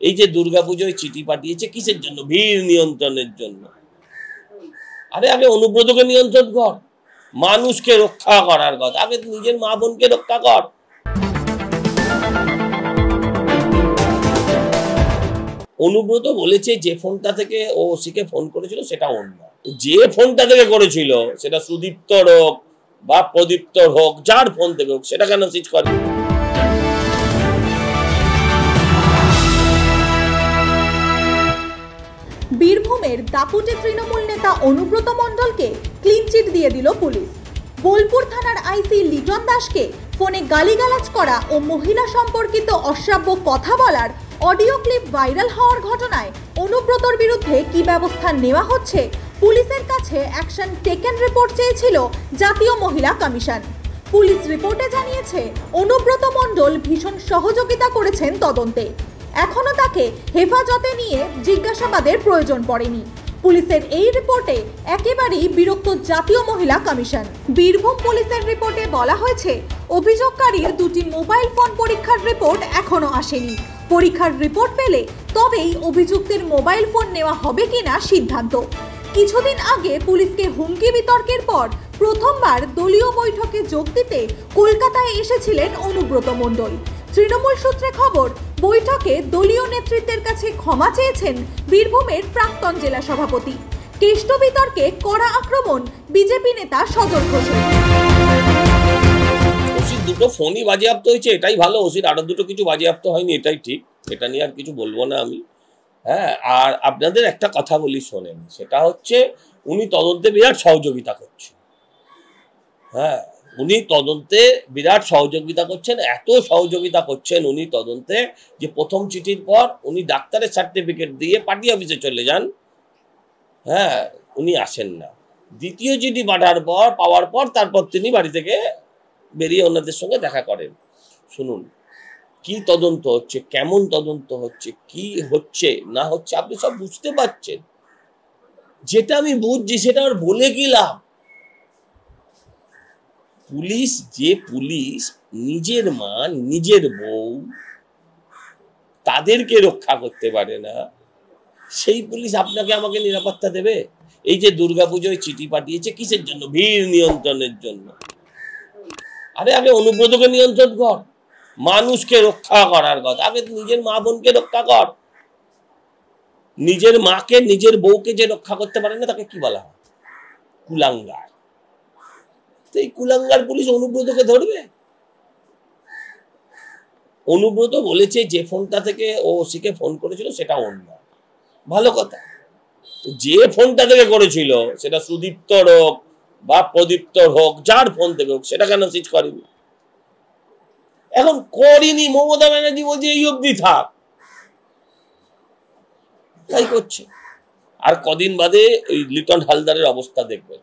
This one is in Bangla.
এই যে দুর্গাপুজোয় চিঠি পাঠিয়েছে কিসের জন্য? ভিড় নিয়ন্ত্রণের জন্য। আরে আগে অনুব্রতকে নিয়ন্ত্রণ কর, মানুষকে রক্ষা করার কথা। আগে নিজের মা বোনকে রক্ষা কর। অনুব্রত বলেছে যে ফোনটা থেকে ও ওসিকে ফোন করেছিল সেটা ওর না। যে ফোনটা থেকে করেছিল সেটা সুদীপ্তর হোক বা প্রদীপ্তর হোক, যার ফোন থেকে হোক, সেটা কেন সিজ করে? বীরভূমের দাপুটে তৃণমূল নেতা অনুব্রত মণ্ডলকে ক্লিন চিট দিয়ে দিল পুলিশ। বোলপুর থানার আইসি লিটন দাসকে ফোনে গালিগালাজ করা ও মহিলা সম্পর্কিত অশ্রাব্য কথা বলার অডিও ক্লিপ ভাইরাল হওয়ার ঘটনায় অনুব্রতর বিরুদ্ধে কি ব্যবস্থা নেওয়া হচ্ছে, পুলিশের কাছে অ্যাকশন টেকেন রিপোর্ট চেয়েছিল জাতীয় মহিলা কমিশন। পুলিশ রিপোর্টে জানিয়েছে অনুব্রত মণ্ডল ভীষণ সহযোগিতা করেছেন তদন্তে। এখনো তাকে হেফাজতে নিয়ে জিজ্ঞাসাবাদের প্রয়োজন পড়েনি। পুলিশের এই রিপোর্টে একেবারেই বিরক্ত জাতীয় মহিলা কমিশন। বীরভূম পুলিশের রিপোর্টে বলা হয়েছে, অভিযোগকারীর দুটি মোবাইল ফোন পরীক্ষার রিপোর্ট এখনো আসেনি। পরীক্ষার রিপোর্ট পেলে তবেই অভিযুক্তের মোবাইল ফোন নেওয়া হবে কিনা সিদ্ধান্ত। কিছুদিন আগে পুলিশকে হুমকি বিতর্কের পর প্রথমবার দলীয় বৈঠকে যোগ দিতে কলকাতায় এসেছিলেন অনুব্রত মণ্ডল। তৃণমূল সূত্রে খবর, বৈঠকে দলীয় নেতৃত্বের কাছে ক্ষমা চেয়েছেন বীরভূমের প্রাক্তন জেলা সভাপতি। কেষ্ট বিতর্কে কড়া আক্রমণ বিজেপি নেতা সজল ঘোষের। ওসির দুটো ফোনই বাজেয়াপ্ত হয়েছে, এটাই ভালো। ওসির আরো দুটো কিছু বাজেয়াপ্ত হয়নি, এটাই ঠিক। এটা নিয়ে আর কিছু বলবো না আমি। হ্যাঁ, আর আপনাদের একটা কথা বলি শোনেন, সেটা হচ্ছে উনি তদন্তে বিরাট সহযোগিতা করছেন। হ্যাঁ, উনি তদন্তে বিরাট সহযোগিতা করছেন। এত সহযোগিতা করছেন উনি তদন্তে যে প্রথম চিঠির পর উনি ডাক্তারের সার্টিফিকেট দিয়ে পার্টি অফিসে চলে যান। হ্যাঁ, উনি আসেন না। দ্বিতীয় চিঠি পাওয়ার পর তারপর তিনি বাড়ি থেকে বেরিয়ে ওনাদের সঙ্গে দেখা করেন। শুনুন কি তদন্ত হচ্ছে, কেমন তদন্ত হচ্ছে, কি হচ্ছে না হচ্ছে আপনি সব বুঝতে পারছেন। যেটা আমি বুঝছি সেটা আর বলে কি লাভ? পুলিশ নিজের মা নিজের বউ তাদেরকে রক্ষা করতে পারে না, সেই পুলিশ আপনাকে আমাকে নিরাপত্তা দেবে? এই যে দুর্গাপুজোয় চিঠি পাঠিয়েছে কিসের জন্য? ভিড় নিয়ন্ত্রণের জন্য। আরে আগে অনুব্রতকে নিয়ন্ত্রণ কর, মানুষকে রক্ষা করার কথা। আগে নিজের মা বোনকে রক্ষা কর। নিজের মাকে নিজের বউকে যে রক্ষা করতে পারে না তাকে কি বলা হয়? কুলাঙ্গার। এই কুলাঙ্গার পুলিশ অনুব্রতকে ধরবে? অনুব্রত বলেছে যে ফোনটা থেকে ও ওসিকে ফোন করেছিল সেটা ওর না। ভালো কথা। যে ফোনটা থেকে করেছিল সেটা সুদীপ্তর হোক বা প্রদীপ্তর হোক, যার ফোন থেকে হোক, সেটা কেন সিজ করেনি? এখন করিনি, মমতা ব্যানার্জি বলছে এই অবধি থাক, তাই করছে। আর কদিন বাদে ওই লিটন হালদারের অবস্থা দেখবেন।